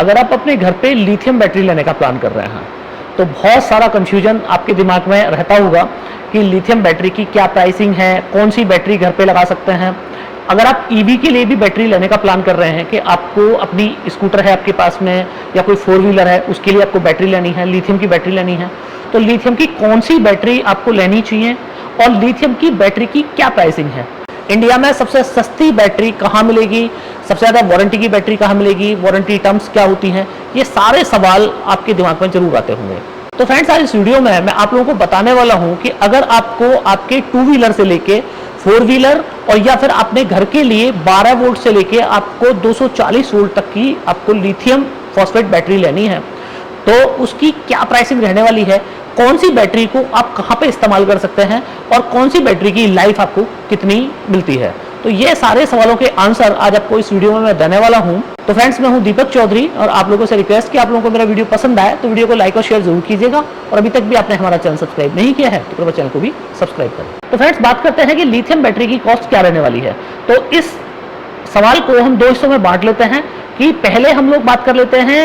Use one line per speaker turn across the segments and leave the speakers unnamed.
अगर आप अपने घर पे लिथियम बैटरी लेने का प्लान कर रहे हैं तो बहुत सारा कंफ्यूजन आपके दिमाग में रहता होगा कि लिथियम बैटरी की क्या प्राइसिंग है, कौन सी बैटरी घर पे लगा सकते हैं। अगर आप ईवी के लिए भी बैटरी लेने का प्लान कर रहे हैं कि आपको अपनी स्कूटर है आपके पास में या कोई 4 व्हीलर है, उसके लिए आपको बैटरी लेनी है, लिथियम की बैटरी लेनी है, तो लिथियम की कौन सी बैटरी आपको लेनी चाहिए और लिथियम की बैटरी की क्या प्राइसिंग है। इंडिया में सबसे सस्ती बैटरी कहाँ मिलेगी, सबसे ज़्यादा वारंटी की बैटरी कहाँ मिलेगी, वारंटी टर्म्स क्या होती हैं, ये सारे सवाल आपके दिमाग में जरूर आते होंगे। तो फ्रेंड्स, आज इस वीडियो में मैं आप लोगों को बताने वाला हूँ कि अगर आपको आपके 2 व्हीलर से लेके 4 व्हीलर और या फिर अपने घर के लिए 12 वोल्ट से लेके आपको 240 वोल्ट तक की आपको लिथियम फॉस्फेट बैटरी लेनी है तो उसकी क्या प्राइसिंग रहने वाली है, कौन सी बैटरी को आप कहाँ पे इस्तेमाल कर सकते हैं और कौन सी बैटरी की लाइफ आपको कितनी मिलती है। तो ये सारे सवालों के आंसर आज आपको इस वीडियो में मैं देने वाला हूं। तो फ्रेंड्स, मैं हूं दीपक चौधरी और आप लोगों से रिक्वेस्ट कि आप लोगों को मेरा वीडियो पसंद आए तो वीडियो को लाइक और शेयर जरूर कीजिएगा और अभी तक भी आपने हमारा चैनल सब्सक्राइब नहीं किया है तो कृपया चैनल को भी सब्सक्राइब करें। तो फ्रेंड्स, बात करते हैं कि लिथियम बैटरी की कॉस्ट क्या रहने वाली है। तो इस सवाल को हम 2 हिस्सों में बांट लेते हैं कि पहले हम लोग बात कर लेते हैं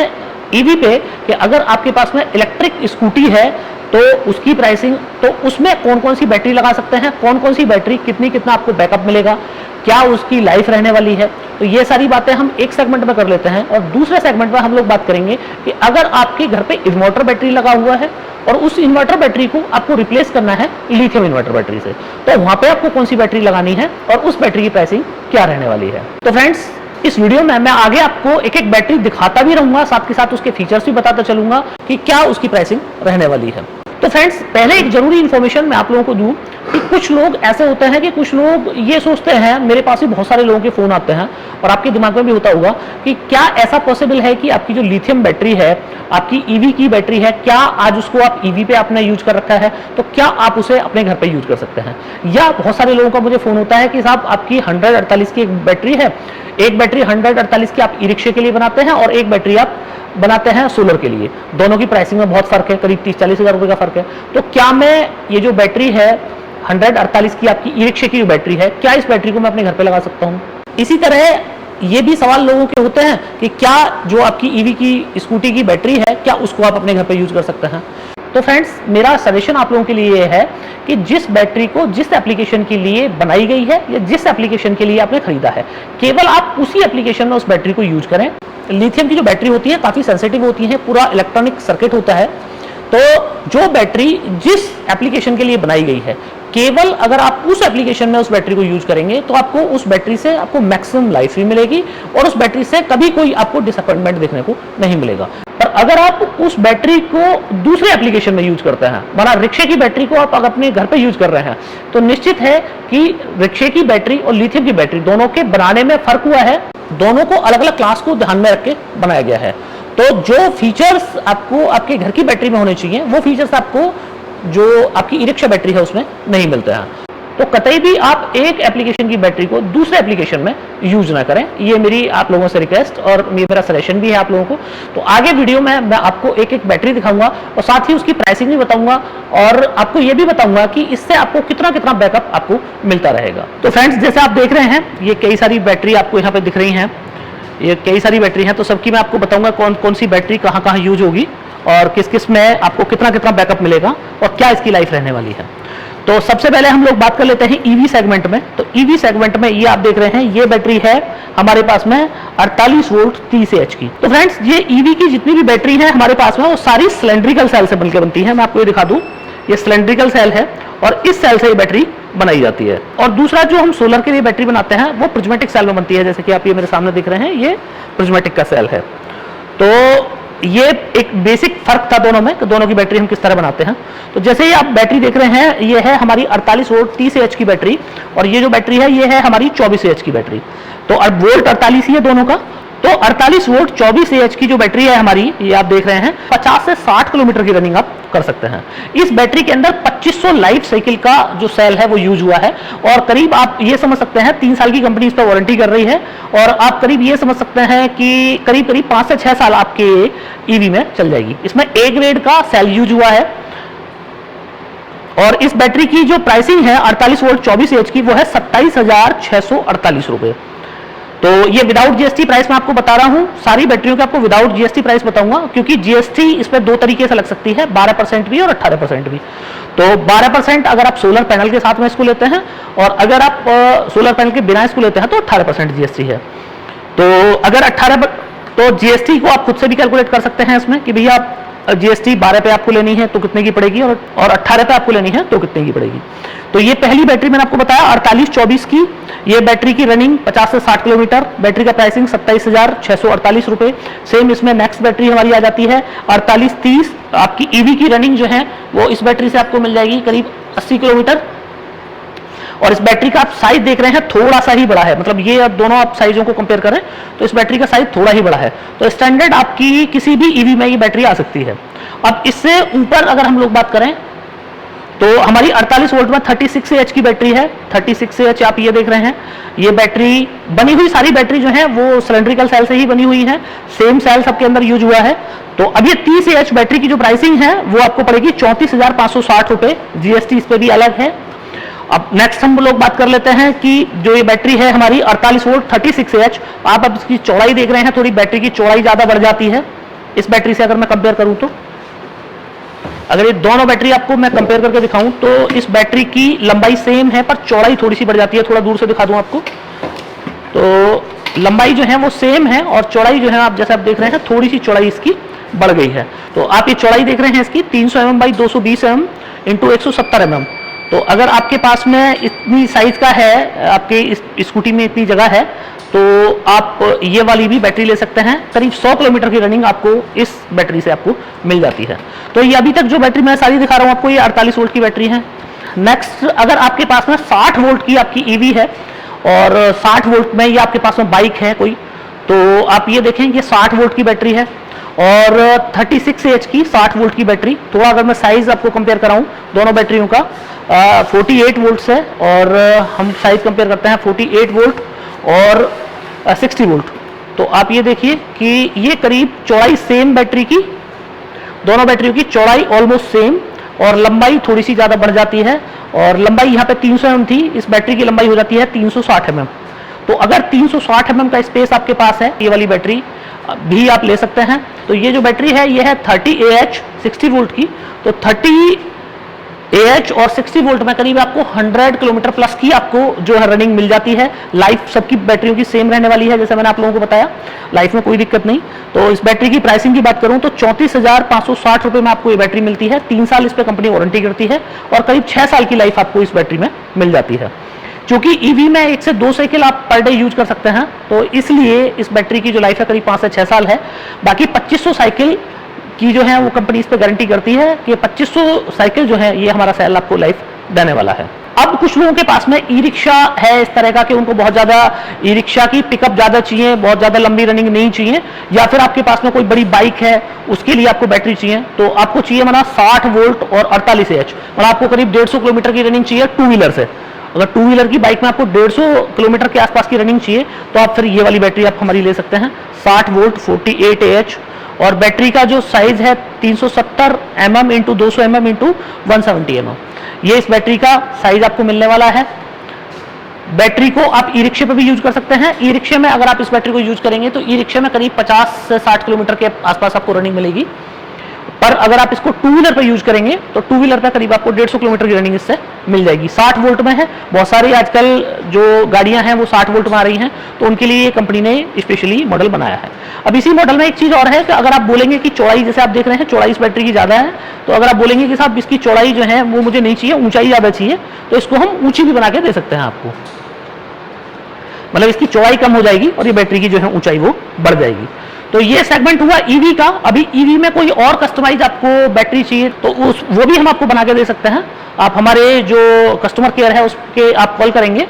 ईवी पे कि अगर आपके पास में इलेक्ट्रिक स्कूटी है तो उसकी प्राइसिंग, तो उसमें कौन कौन सी बैटरी लगा सकते हैं, कौन कौन सी बैटरी कितना आपको बैकअप मिलेगा, क्या उसकी लाइफ रहने वाली है। तो ये सारी बातें हम एक सेगमेंट में कर लेते हैं और दूसरे सेगमेंट में हम लोग बात करेंगे कि अगर आपके घर पे इन्वर्टर बैटरी लगा हुआ है और उस इन्वर्टर बैटरी को आपको रिप्लेस करना है लिथियम इन्वर्टर बैटरी से, तो वहां पे आपको कौन सी बैटरी लगानी है और उस बैटरी की प्राइसिंग क्या रहने वाली है। तो फ्रेंड्स, इस वीडियो में मैं आगे आपको एक एक बैटरी दिखाता भी रहूंगा, साथ के साथ उसके फीचर्स भी बताता चलूंगा कि क्या उसकी प्राइसिंग रहने वाली है। तो फ्रेंड्स, पहले एक जरूरी इंफॉर्मेशन मैं आप लोगों को दूं कि कुछ लोग ऐसे होते हैं कि कुछ लोग ये सोचते हैं, मेरे पास भी बहुत सारे लोगों के फोन आते हैं और आपके दिमाग में भी होता होगा कि क्या ऐसा पॉसिबल है कि आपकी जो लिथियम बैटरी है, आपकी ईवी की बैटरी है, क्या आज उसको आप ईवी पे आपने यूज कर रखा है तो क्या आप उसे अपने घर पे यूज कर सकते हैं। या बहुत सारे लोगों का मुझे फोन होता है कि साहब आपकी 148 की एक बैटरी है, एक बैटरी 148 की आप ई रिक्शे के लिए बनाते हैं और एक बैटरी आप बनाते हैं सोलर के लिए, दोनों की प्राइसिंग में बहुत फर्क है, करीब 30-40 हज़ार रुपए का फर्क है। तो क्या मैं ये जो बैटरी है 148 की आपकी ई रिक्शे की बैटरी है, क्या इस बैटरी को मैं अपने घर पे लगा सकता हूँ। इसी तरह ये भी सवाल लोगों के होते हैं कि क्या जो आपकी ईवी की स्कूटी की बैटरी है क्या उसको आप अपने घर पे यूज कर सकते हैं। तो फ्रेंड्स, मेरा सजेशन आप लोगों के लिए ये है कि जिस बैटरी को जिस एप्लीकेशन के लिए बनाई गई है या जिस एप्लीकेशन के लिए आपने खरीदा है, केवल आप उसी एप्लीकेशन में उस बैटरी को यूज करें। लिथियम की जो बैटरी होती है काफी सेंसिटिव होती है, पूरा इलेक्ट्रॉनिक सर्किट होता है, तो जो बैटरी जिस एप्लीकेशन के लिए बनाई गई है, केवल अगर आप उस एप्लीकेशन में उस बैटरी को यूज करेंगे तो आपको उस बैटरी से आपको मैक्सिमम लाइफ भी मिलेगी और उस बैटरी से कभी कोई आपको डिसअपॉइंटमेंट देखने को नहीं मिलेगा। पर अगर आप उस बैटरी को दूसरे एप्लीकेशन में यूज करते हैं, माना रिक्शे की बैटरी को आप अगर अपने घर पे यूज कर रहे हैं, तो निश्चित है कि रिक्शे की बैटरी और लिथियम की बैटरी दोनों के बनाने में फर्क हुआ है, दोनों को अलग अलग क्लास को ध्यान में रख के बनाया गया है। तो जो फीचर्स आपको आपके घर की बैटरी में होने चाहिए वो फीचर्स आपको जो आपकी ई रिक्शा बैटरी है उसमें नहीं मिलते हैं। तो कतई भी आप एक एप्लीकेशन की बैटरी को दूसरे एप्लीकेशन में यूज ना करें, ये मेरी आप लोगों से रिक्वेस्ट और मेरा सजेशन भी है आप लोगों को। तो आगे वीडियो में मैं आपको एक एक बैटरी दिखाऊंगा और साथ ही उसकी प्राइसिंग भी बताऊंगा और आपको ये भी बताऊंगा कि इससे आपको कितना कितना बैकअप आपको मिलता रहेगा। तो फ्रेंड्स, जैसे आप देख रहे हैं ये कई सारी बैटरी आपको यहाँ पे दिख रही हैं, ये कई सारी बैटरी हैं, तो सबकी मैं आपको बताऊंगा कौन कौन सी बैटरी कहाँ कहाँ यूज होगी और किस किस में आपको कितना कितना बैकअप मिलेगा और क्या इसकी लाइफ रहने वाली है। तो सबसे पहले हम लोग बात कर लेते हैं ईवी सेगमेंट में। तो ईवी सेगमेंट में ये आप देख रहे हैं, ये बैटरी है हमारे पास में 48 वोल्ट 30 एच की। तो फ्रेंड्स, ये ईवी की जितनी भी बैटरी है हमारे पास में वो सारी सिलेंड्रिकल सेल से बनकर बनती है। मैं आपको ये दिखा दूं, ये सिलेंड्रिकल सेल है और इस सेल से ये बैटरी बनाई जाती है। और दूसरा जो हम सोलर के लिए बैटरी बनाते हैं वो प्रिज्मेटिक सेल में बनती है, जैसे कि आप ये मेरे सामने दिख रहे हैं, ये प्रिज्मेटिक का सेल है। तो ये एक बेसिक फर्क था दोनों में कि दोनों की बैटरी हम किस तरह बनाते हैं। तो जैसे ही आप बैटरी देख रहे हैं, ये है हमारी 48 वोल्ट 30 एच की बैटरी और ये जो बैटरी है ये है हमारी 24 एच की बैटरी। तो अब वोल्ट 48 ही है दोनों का। तो 48 वोल्ट 24 एच की जो बैटरी है हमारी, ये आप देख रहे हैं, 50 से 60 किलोमीटर की रनिंग आप कर सकते हैं। इस बैटरी के अंदर 2500 लाइफ साइकिल का जो सेल है वो यूज हुआ है और करीब आप ये समझ सकते हैं 3 साल की कंपनी इस पर वारंटी कर रही है और आप करीब ये समझ सकते हैं कि करीब करीब 5 से 6 साल आपके ईवी में चल जाएगी। इसमें ए ग्रेड का सेल यूज हुआ है और इस बैटरी की जो प्राइसिंग है 48 वोल्ट 24 एच की वो है 27,648 रुपए। तो ये विदाउट जीएसटी प्राइस मैं आपको बता रहा हूं, सारी बैटरियों के आपको विदाउट जीएसटी प्राइस बताऊंगा, क्योंकि जीएसटी इस पर दो तरीके से लग सकती है, 12% भी और 18% भी। तो 12% अगर आप सोलर पैनल के साथ में इसको लेते हैं, और अगर आप सोलर पैनल के बिना इसको लेते हैं तो 18% जीएसटी है। तो अगर 18, तो जीएसटी को आप खुद से भी कैलकुलेट कर सकते हैं इसमें कि भैया जीएसटी 12 पे आपको लेनी है तो कितने की पड़ेगी, और 18 पे आपको लेनी है तो कितने की पड़ेगी। तो ये पहली बैटरी मैंने आपको बताया 4824 की, ये बैटरी की रनिंग 50 से 60 किलोमीटर, बैटरी का प्राइसिंग 27,648 रुपए। सेम इसमें नेक्स्ट बैटरी हमारी आ जाती है 4830, आपकी ईवी की रनिंग जो है वो इस बैटरी से आपको मिल जाएगी करीब 80 किलोमीटर। और इस बैटरी का आप साइज देख रहे हैं थोड़ा सा ही बड़ा है, मतलब ये दोनों आप साइजों को कंपेयर करें तो इस बैटरी का साइज थोड़ा ही बड़ा है। तो स्टैंडर्ड आपकी किसी भी ईवी में ये बैटरी आ सकती है। अब इससे ऊपर अगर हम लोग बात करें तो हमारी 48 वोल्ट में 36Ah की बैटरी है। 36Ah आप ये देख रहे हैं, ये बैटरी बनी हुई सारी बैटरी जो है वो सिलेंड्रिकल सेल से ही बनी हुई है, सेम सेल सबके अंदर यूज हुआ है। तो अब ये 30Ah बैटरी की जो प्राइसिंग है वो आपको पड़ेगी 34,560 रुपए, जीएसटी इस पे भी अलग है। अब नेक्स्ट हम लोग बात कर लेते हैं कि जो ये बैटरी है हमारी 48 वोल्ट 36Ah, आप अब इसकी चौड़ाई देख रहे हैं, थोड़ी बैटरी की चौड़ाई ज्यादा बढ़ जाती है इस बैटरी से अगर मैं कंपेयर करूं तो। अगर ये दोनों बैटरी आपको मैं कंपेयर करके दिखाऊं तो इस बैटरी की लंबाई सेम है पर चौड़ाई थोड़ी सी बढ़ जाती है। थोड़ा दूर से दिखा दूं आपको, तो लंबाई जो है वो सेम है और चौड़ाई जो है आप जैसे आप देख रहे हैं थोड़ी सी चौड़ाई इसकी बढ़ गई है। तो आप ये चौड़ाई देख रहे हैं इसकी 300 mm by 220 mm into 170 mm। तो अगर आपके पास में इतनी साइज का है, आपके इस स्कूटी में इतनी जगह है, तो आप ये वाली भी बैटरी ले सकते हैं। करीब 100 किलोमीटर की रनिंग आपको इस बैटरी से आपको मिल जाती है। तो ये अभी तक जो बैटरी मैं सारी दिखा रहा हूँ आपको, ये 48 वोल्ट की बैटरी है। नेक्स्ट अगर आपके पास में 60 वोल्ट की आपकी ईवी है और 60 वोल्ट में ये आपके पास में बाइक है कोई, तो आप ये देखें कि 60 वोल्ट की बैटरी है और 36Ah की 60 वोल्ट की बैटरी। थोड़ा अगर मैं साइज आपको कंपेयर कराऊं दोनों बैटरियों का, 48 वोल्ट है और हम साइज कंपेयर करते हैं 48 वोल्ट और 60 वोल्ट। तो आप ये देखिए कि ये करीब चौड़ाई सेम बैटरी की, दोनों बैटरियों की चौड़ाई ऑलमोस्ट सेम और लंबाई थोड़ी सी ज़्यादा बढ़ जाती है। और लंबाई यहाँ पे 300 mm थी, इस बैटरी की लंबाई हो जाती है 360 mm। तो अगर 360 mm का स्पेस आपके पास है, ये वाली बैटरी भी आप ले सकते हैं। तो ये जो बैटरी है ये है 30Ah 60 वोल्ट की। तो 30Ah और 60 वोल्ट में करीब आपको 100 किलोमीटर प्लस की आपको जो है रनिंग मिल जाती है। लाइफ सबकी बैटरियों की सेम रहने वाली है, जैसे मैंने आप लोगों को बताया, लाइफ में कोई दिक्कत नहीं। तो इस बैटरी की प्राइसिंग की बात करूं तो 34,560 रुपए में आपको ये बैटरी मिलती है। 3 साल इस पर कंपनी वारंटी करती है और करीब 6 साल की लाइफ आपको इस बैटरी में मिल जाती है। क्योंकि ईवी में 1 से 2 साइकिल आप पर डे यूज कर सकते हैं, तो इसलिए इस बैटरी की जो लाइफ है करीब 5 से 6 साल है। बाकी 2500 साइकिल की जो है वो कंपनी इस पर गारंटी करती है कि 2500 साइकिल जो है ये हमारा सेल आपको लाइफ देने वाला है। अब कुछ लोगों के पास में ई रिक्शा है इस तरह का कि उनको बहुत ज्यादा ई रिक्शा की पिकअप ज्यादा चाहिए, बहुत ज्यादा लंबी रनिंग नहीं चाहिए, या फिर आपके पास में कोई बड़ी बाइक है उसके लिए आपको बैटरी चाहिए। तो आपको चाहिए माना 60 वोल्ट और 48Ah और आपको करीब 150 किलोमीटर की रनिंग चाहिए टू व्हीलर से। अगर टू व्हीलर की बाइक में आपको 150 किलोमीटर के आसपास की रनिंग चाहिए तो आप फिर ये वाली बैटरी आप हमारी ले सकते हैं 60 वोल्ट 48Ah। और बैटरी का जो साइज है 370 mm into 200 mm into 170 mm, ये इस बैटरी का साइज आपको मिलने वाला है। बैटरी को आप ई रिक्शे पर भी यूज कर सकते हैं। ई रिक्शे में अगर आप इस बैटरी को यूज करेंगे तो ई रिक्शे में करीब 50 से 60 किलोमीटर के आसपास आपको रनिंग मिलेगी। पर अगर आप इसको टू व्हीलर पर यूज करेंगे तो टू व्हीलर पर करीब आपको 150 किलोमीटर की रनिंग इससे मिल जाएगी। 60 वोल्ट में है, बहुत सारी आजकल जो गाड़ियां हैं वो 60 वोल्ट में आ रही हैं, तो उनके लिए ये कंपनी ने स्पेशली मॉडल बनाया है। अब इसी मॉडल में एक चीज और है कि अगर आप बोलेंगे कि चौड़ाई, जैसे आप देख रहे हैं चौड़ाई इस बैटरी की ज्यादा है, तो अगर आप बोलेंगे कि साहब इसकी चौड़ाई जो है वो मुझे नहीं चाहिए, ऊंचाई ज्यादा चाहिए, तो इसको हम ऊंची भी बना के दे सकते हैं आपको। मतलब इसकी चौड़ाई कम हो जाएगी और ये बैटरी की जो है ऊंचाई वो बढ़ जाएगी। तो ये सेगमेंट हुआ ईवी का। अभी ईवी में कोई और कस्टमाइज आपको बैटरी चाहिए तो वो भी हम आपको बना के दे सकते हैं। आप हमारे जो कस्टमर केयर है उसके आप कॉल करेंगे,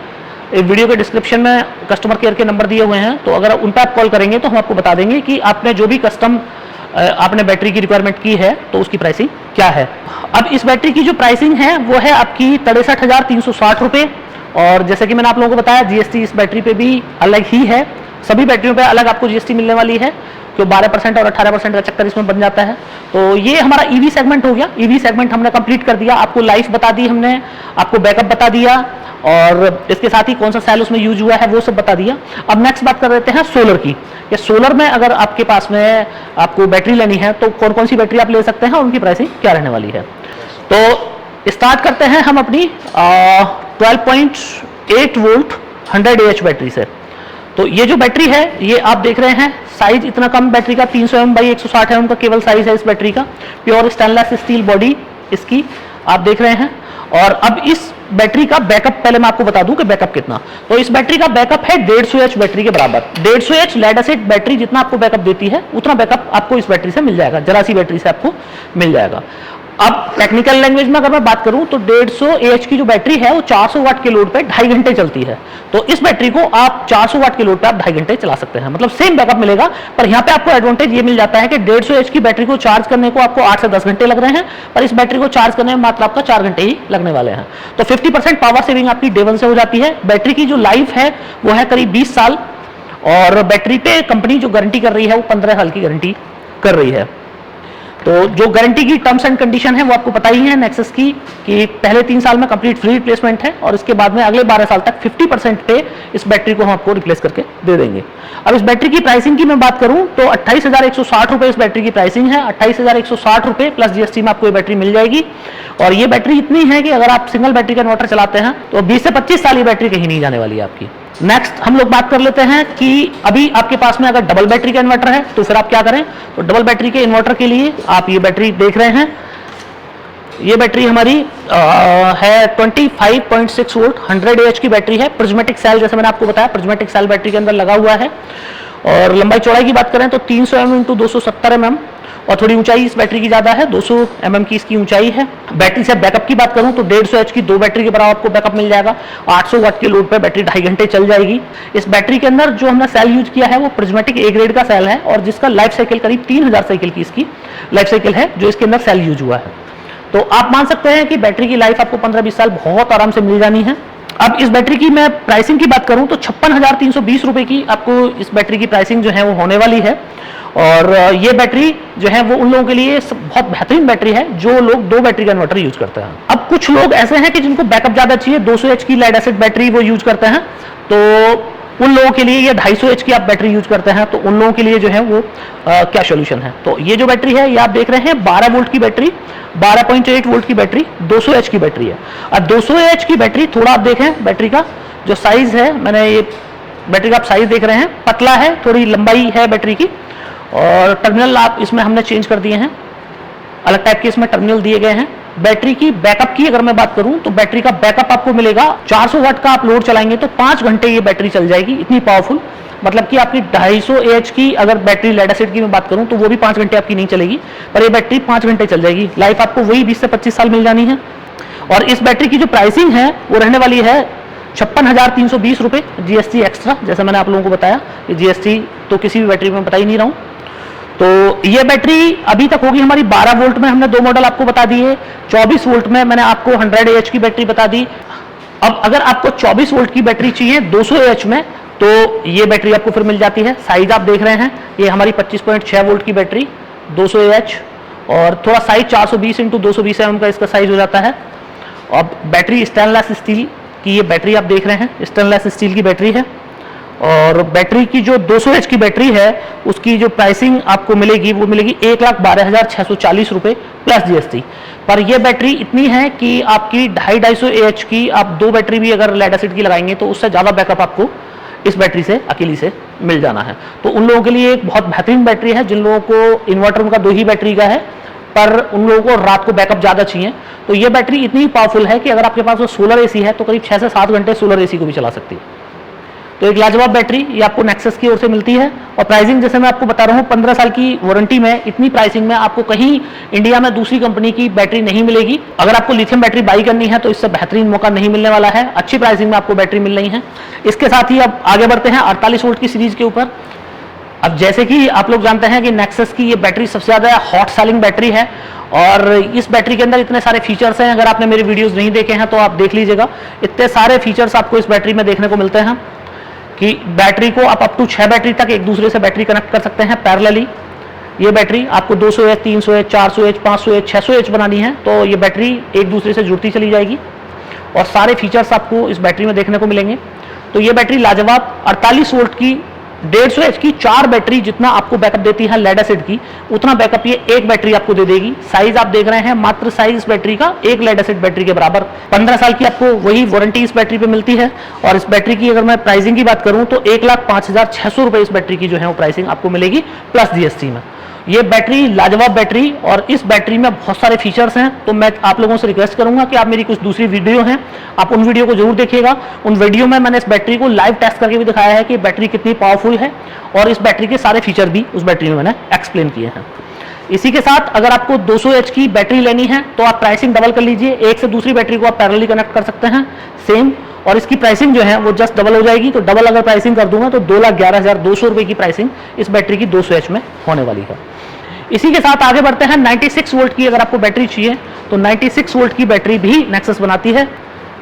वीडियो के डिस्क्रिप्शन में कस्टमर केयर के नंबर दिए हुए हैं, तो अगर उन पर आप कॉल करेंगे तो हम आपको बता देंगे कि आपने जो भी कस्टम आपने बैटरी की रिक्वायरमेंट की है तो उसकी प्राइसिंग क्या है। अब इस बैटरी की जो प्राइसिंग है वो है आपकी 63,360 रुपये। और जैसे कि मैंने आप लोगों को बताया जीएसटी इस बैटरी पे भी अलग ही है, सभी बैटरियों पे अलग आपको जीएसटी मिलने वाली है, तो 12% और 18% का चक्कर इसमें बन जाता है। तो ये हमारा ईवी सेगमेंट हो गया। ईवी सेगमेंट हमने कंप्लीट कर दिया, आपको लाइफ बता दी हमने, आपको बैकअप बता दिया और इसके साथ ही कौन सा सेल उसमें यूज हुआ है वो सब बता दिया। अब नेक्स्ट बात कर लेते हैं सोलर की, कि सोलर में अगर आपके पास में आपको बैटरी लेनी है तो कौन कौन सी बैटरी आप ले सकते हैं और उनकी प्राइसिंग क्या रहने वाली है। तो स्टार्ट करते हैं हम अपनी 12.8 वोल्ट 100 AH बैटरी से। तो ये जो बैटरी है ये आप देख रहे हैं, साइज इतना कम बैटरी का 300 mm बाई 160 mm का केवल साइज है इस बैटरी का। प्योर स्टेनलेस स्टील बॉडी इसकी आप देख रहे हैं। और अब इस बैटरी का बैकअप पहले मैं आपको बता दूं कि बैकअप कितना। तो इस बैटरी का बैकअप है 150 H बैटरी के बराबर। 150 H लेड एसिड बैटरी जितना आपको बैकअप देती है उतना बैकअप आपको इस बैटरी से मिल जाएगा, जरा सी बैटरी से आपको मिल जाएगा। अब टेक्निकल लैंग्वेज में अगर मैं बात करूं तो 150 AH की जो बैटरी है वो 400 वाट के लोड पे 2.5 घंटे चलती है। तो इस बैटरी को आप 400 वाट के लोड पे आप 2.5 घंटे चला सकते हैं, मतलब सेम बैकअप मिलेगा। पर यहाँ पे आपको एडवांटेज ये मिल जाता है कि 150 AH की बैटरी को चार्ज करने को आपको 8 से 10 घंटे लग रहे हैं, पर इस बैटरी को चार्ज करने में मात्र आपका 4 घंटे ही लगने वाले हैं। तो 50% पावर सेविंग आपकी डे 1 से हो जाती है। बैटरी की जो लाइफ है वो है करीब 20 साल, और बैटरी पे कंपनी जो गारंटी कर रही है वो 15 साल की गारंटी कर रही है। तो जो गारंटी की टर्म्स एंड कंडीशन है वो आपको पता ही है नेक्सस की, कि पहले 3 साल में कंप्लीट फ्री रिप्लेसमेंट है, और इसके बाद में अगले 12 साल तक 50% पे इस बैटरी को हम आपको रिप्लेस करके दे देंगे। अब इस बैटरी की प्राइसिंग की मैं बात करूं तो 28,160 रुपए इस बैटरी की प्राइसिंग है। 28,160 रुपए प्लस GST में आपको ये बैटरी मिल जाएगी। और ये बैटरी इतनी है कि अगर आप सिंगल बैटरी का इन्वर्टर चलाते हैं तो 20 से 25 साल ये बैटरी कहीं नहीं जाने वाली है आपकी। नेक्स्ट हम लोग बात कर लेते हैं कि अभी आपके पास में अगर डबल बैटरी का इन्वर्टर है तो फिर आप क्या करें। तो डबल बैटरी के इन्वर्टर के लिए आप ये बैटरी देख रहे हैं, ये बैटरी हमारी है 25.6 वोल्ट 100 AH की बैटरी है। प्रिज्मेटिक सेल, जैसे मैंने आपको बताया, प्रिज्मेटिक सेल बैटरी के अंदर लगा हुआ है। और लंबाई चौड़ाई की बात करें तो 300 mm × 270 mm, और थोड़ी ऊंचाई इस बैटरी की ज्यादा है, 200 mm की इसकी ऊंचाई है। बैटरी से बैकअप की बात करूं तो 150 H की 2 बैटरी के बराबर आपको बैकअप मिल जाएगा। 800 वाट के लोड पे बैटरी 2.5 घंटे चल जाएगी। इस बैटरी के अंदर जो हमने सेल यूज किया है वो प्रिज्मेटिक A ग्रेड का सेल है, और जिसका लाइफ साइकिल करीब 3000 साइकिल की इसकी लाइफ साइकिल है जो इसके अंदर सेल यूज हुआ है। तो आप मान सकते हैं कि बैटरी की लाइफ आपको 15-20 साल बहुत आराम से मिल जानी है। अब इस बैटरी की मैं प्राइसिंग की बात करूं तो 56,320 रुपए की आपको इस बैटरी की प्राइसिंग जो है वो होने वाली है। और ये बैटरी जो है वो उन लोगों के लिए बहुत बेहतरीन बैटरी है जो लोग 2 बैटरी का इन्वर्टर यूज करते हैं। अब कुछ लोग ऐसे हैं कि जिनको बैकअप ज्यादा चाहिए, 200 H की लेड एसिड बैटरी वो यूज करते हैं, तो उन लोगों के लिए ये 250 H की आप बैटरी यूज करते हैं, तो उन लोगों के लिए जो है वो क्या सोल्यूशन है। तो ये जो बैटरी है ये आप देख रहे हैं 12 वोल्ट की बैटरी, 12.8 वोल्ट की बैटरी, 200 H की बैटरी है। अब 200 H की बैटरी, थोड़ा आप देखें बैटरी का जो साइज है, मैंने ये बैटरी का आप साइज देख रहे हैं, पतला है, थोड़ी लंबाई है बैटरी की, और टर्मिनल आप इसमें हमने चेंज कर दिए हैं, अलग टाइप के इसमें टर्मिनल दिए गए हैं। बैटरी की बैकअप की अगर मैं बात करूं तो बैटरी का बैकअप आपको मिलेगा 400 वाट का आप लोड चलाएंगे तो 5 घंटे ये बैटरी चल जाएगी, इतनी पावरफुल। मतलब कि आपकी 250 AH की अगर बैटरी लेड एसिड की मैं बात करूं तो वो भी 5 घंटे आपकी नहीं चलेगी, पर ये बैटरी 5 घंटे चल जाएगी। लाइफ आपको वही 20 से 25 साल मिल जानी है। और इस बैटरी की जो प्राइसिंग है वो रहने वाली है 56,320 रुपए GST एक्स्ट्रा। जैसे मैंने आप लोगों को बताया कि GST तो किसी भी बैटरी में बता ही नहीं रहा हूं। तो ये बैटरी अभी तक होगी हमारी 12 वोल्ट में, हमने 2 मॉडल आपको बता दिए। 24 वोल्ट में मैंने आपको 100 AH की बैटरी बता दी। अब अगर आपको 24 वोल्ट की बैटरी चाहिए 200 AH में तो ये बैटरी आपको फिर मिल जाती है। साइज आप देख रहे हैं, ये हमारी 25.6 वोल्ट की बैटरी 200 AH, और थोड़ा साइज 420 × 220 mm का इसका साइज हो जाता है। अब बैटरी स्टेनलेस स्टील की ये बैटरी आप देख रहे हैं, स्टेनलेस स्टील की बैटरी है। और बैटरी की जो 200 H की बैटरी है उसकी जो प्राइसिंग आपको मिलेगी वो मिलेगी 1,12,640 रुपए प्लस GST। पर ये बैटरी इतनी है कि आपकी 250 AH की आप 2 बैटरी भी अगर लेड एसिड की लगाएंगे तो उससे ज़्यादा बैकअप आपको इस बैटरी से अकेली से मिल जाना है। तो उन लोगों के लिए एक बहुत बेहतरीन बैटरी है जिन लोगों को इन्वर्टर का 2 ही बैटरी का है, पर उन लोगों को रात को बैकअप ज़्यादा चाहिए। तो ये बैटरी इतनी पावरफुल है कि अगर आपके पास वो सोलर AC है तो करीब 6 से 7 घंटे सोलर AC को भी चला सकती है। तो एक लाजवाब बैटरी ये आपको नेक्सस की ओर से मिलती है। और प्राइसिंग जैसे मैं आपको बता रहा हूँ 15 साल की वारंटी में इतनी प्राइसिंग में आपको कहीं इंडिया में दूसरी कंपनी की बैटरी नहीं मिलेगी। अगर आपको लिथियम बैटरी बाई करनी है तो इससे बेहतरीन मौका नहीं मिलने वाला है। अच्छी प्राइसिंग में आपको बैटरी मिल रही है। इसके साथ ही अब आगे बढ़ते हैं 48 वोल्ट की सीरीज के ऊपर। अब जैसे कि आप लोग जानते हैं कि नेक्सस की ये बैटरी सबसे ज़्यादा हॉट सेलिंग बैटरी है, और इस बैटरी के अंदर इतने सारे फीचर्स हैं। अगर आपने मेरे वीडियोज़ नहीं देखे हैं तो आप देख लीजिएगा, इतने सारे फीचर्स आपको इस बैटरी में देखने को मिलते हैं कि बैटरी को आप अप टू 6 बैटरी तक एक दूसरे से बैटरी कनेक्ट कर सकते हैं पैरेलली। ये बैटरी आपको 200 H, 300 H, 400 H, 500 H, 600 H बनानी है तो ये बैटरी एक दूसरे से जुड़ती चली जाएगी। और सारे फीचर्स आपको इस बैटरी में देखने को मिलेंगे। तो ये बैटरी लाजवाब 48 वोल्ट की 150 एच की 4 बैटरी जितना आपको बैकअप देती है लेड एसिड की, उतना बैकअप ये एक बैटरी आपको दे देगी। साइज आप देख रहे हैं, मात्र साइज इस बैटरी का एक लेड एसिड बैटरी के बराबर। 15 साल की आपको वही वारंटी इस बैटरी पे मिलती है। और इस बैटरी की अगर मैं प्राइसिंग की बात करूं तो 1,05,600 रुपए इस बैटरी की जो है वो प्राइसिंग आपको मिलेगी प्लस जीएसटी में। ये बैटरी लाजवाब बैटरी, और इस बैटरी में बहुत सारे फीचर्स हैं। तो मैं आप लोगों से रिक्वेस्ट करूंगा कि आप मेरी कुछ दूसरी वीडियो हैं, आप उन वीडियो को जरूर देखिएगा। उन वीडियो में मैंने इस बैटरी को लाइव टेस्ट करके भी दिखाया है कि बैटरी कितनी पावरफुल है, और इस बैटरी के सारे फीचर भी उस बैटरी में मैंने एक्सप्लेन किए हैं। इसी के साथ अगर आपको 200 एच की बैटरी लेनी है तो आप प्राइसिंग डबल कर लीजिए, एक से दूसरी बैटरी को आप पैरेलली कनेक्ट कर सकते हैं सेम, और इसकी प्राइसिंग जो है वो जस्ट डबल हो जाएगी। तो डबल अगर प्राइसिंग कर दूंगा तो 2,11,200 रुपए की प्राइसिंग इस बैटरी की 200 एच में होने वाली है। इसी के साथ आगे बढ़ते हैं। 96 वोल्ट की अगर आपको बैटरी चाहिए तो 96 वोल्ट की बैटरी भी नेक्सस बनाती है,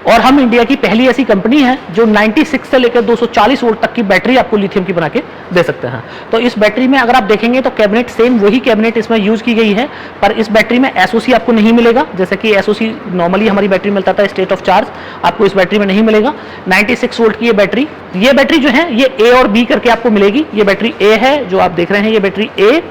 और हम इंडिया की पहली ऐसी कंपनी है जो 96 से लेकर 240 वोल्ट तक की बैटरी आपको लिथियम की बना के दे सकते हैं। तो इस बैटरी में अगर आप देखेंगे तो कैबिनेट सेम वही कैबिनेट इसमें यूज की गई है, पर इस बैटरी में एसओसी आपको नहीं मिलेगा, जैसे कि एसओसी नॉर्मली हमारी बैटरी मिलता था स्टेट ऑफ चार्ज, आपको इस बैटरी में नहीं मिलेगा। 96 वोल्ट की ये बैटरी जो है ये ए और बी करके आपको मिलेगी। ये बैटरी ए है जो आप देख रहे हैं, ये बैटरी ए,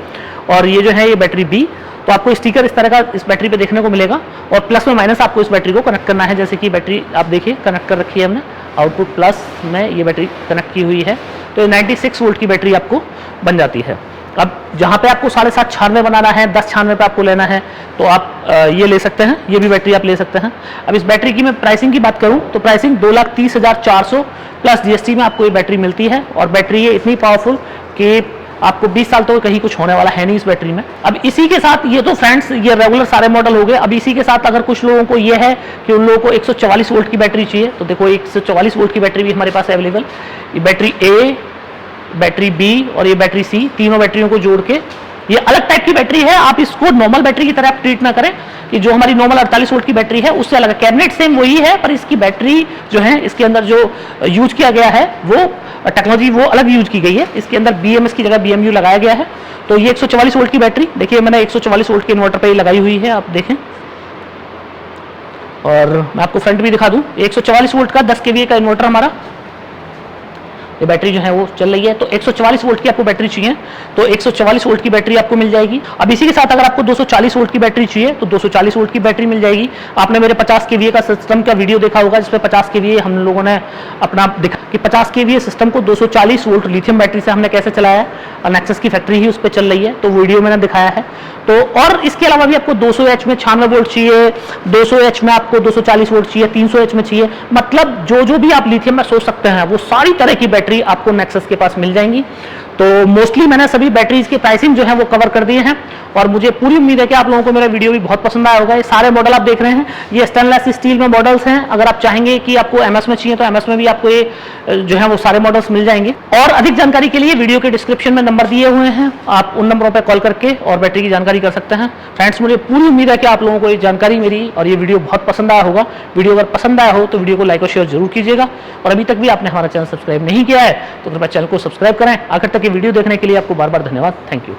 और ये जो है ये बैटरी बी। तो आपको स्टिकर इस तरह का इस बैटरी पे देखने को मिलेगा, और प्लस में माइनस आपको इस बैटरी को कनेक्ट करना है। जैसे कि बैटरी आप देखिए कनेक्ट कर रखी है हमने, आउटपुट प्लस में ये बैटरी कनेक्ट की हुई है। तो 96 वोल्ट की बैटरी आपको बन जाती है। अब जहाँ पे आपको 7.5 बनाना है, 10 पे आपको लेना है, तो आप ये ले सकते हैं, ये भी बैटरी आप ले सकते हैं। अब इस बैटरी की मैं प्राइसिंग की बात करूँ तो प्राइसिंग 2,30,400 प्लस जीएसटी में आपको ये बैटरी मिलती है। और बैटरी ये इतनी पावरफुल कि आपको 20 साल तो कहीं कुछ होने वाला है नहीं इस बैटरी में। अब इसी के साथ ये तो फ्रेंड्स ये रेगुलर सारे मॉडल हो गए। अब इसी के साथ अगर कुछ लोगों को ये है कि उन लोगों को 144 वोल्ट की बैटरी चाहिए, तो देखो 144 वोल्ट की बैटरी भी हमारे पास अवेलेबल। ये बैटरी ए, बैटरी बी और ये बैटरी सी, तीनों बैटरियों को जोड़ के ये अलग टाइप की बैटरी है। आप इसको नॉर्मल बैटरी की तरह आप ट्रीट ना करें कि जो हमारी नॉर्मल 48 वोल्ट की बैटरी है उससे अलग है। कैबिनेट सेम वही है, पर इसकी बैटरी जो है इसके अंदर जो यूज किया गया है वो टेक्नोलॉजी वो अलग यूज की गई है। इसके अंदर बीएमएस की जगह बीएमयू लगाया गया है। तो ये 144 वोल्ट की बैटरी देखिए मैंने 144 वोल्ट के इन्वर्टर पे लगाई हुई है, आप देखें। और मैं आपको फ्रंट भी दिखा दूं, 144 वोल्ट का 10 केवीए का इन्वर्टर हमारा, ये बैटरी जो है वो चल रही है। तो 144 वोल्ट की आपको बैटरी चाहिए तो 144 वोल्ट की बैटरी आपको मिल जाएगी। अब इसी के साथ अगर आपको 240 वोल्ट की बैटरी चाहिए तो 240 वोल्ट की बैटरी मिल जाएगी। आपने मेरे 50 केवीए का सिस्टम का वीडियो देखा होगा जिसमें 50 केवीए हम लोगों ने अपना दिखा कि 50 केवीए सिस्टम को 240 वोल्ट लिथियम बैटरी से हमने कैसे चलाया है। नेक्सस की फैक्ट्री ही उस पर चल रही है, तो वीडियो मैंने दिखाया है। तो और इसके अलावा भी आपको 200 एच में 96 वोल्ट चाहिए, 200 एच में आपको 240 वोल्ट चाहिए, 300 एच में चाहिए, मतलब जो भी आप लिथियम में सोच सकते हैं वो सारी तरह की बैटरी आपको नेक्सस के पास मिल जाएंगी। तो मोस्टली मैंने सभी बैटरीज की प्राइसिंग जो है वो कवर कर दिए हैं, और मुझे पूरी उम्मीद है कि आप लोगों को मेरा वीडियो भी बहुत पसंद आया होगा। ये सारे मॉडल आप देख रहे हैं ये स्टेनलेस स्टील में मॉडल्स हैं। अगर आप चाहेंगे कि आपको एमएस में चाहिए तो एमएस में भी आपको ये जो है वो सारे मॉडल्स मिल जाएंगे। और अधिक जानकारी के लिए वीडियो के डिस्क्रिप्शन में नंबर दिए हुए हैं, आप उन नंबरों पर कॉल करके और बैटरी की जानकारी कर सकते हैं। फ्रेंड्स मुझे पूरी उम्मीद है कि आप लोगों को ये जानकारी मेरी और ये वीडियो बहुत पसंद आया होगा। वीडियो अगर पसंद आया हो तो वीडियो को लाइक और शेयर जरूर कीजिएगा, और अभी तक भी आपने हमारा चैनल सब्सक्राइब नहीं किया है तो कृपया चैनल को सब्सक्राइब करें। आखिर तक ये वीडियो देखने के लिए आपको बार बार धन्यवाद। Thank you.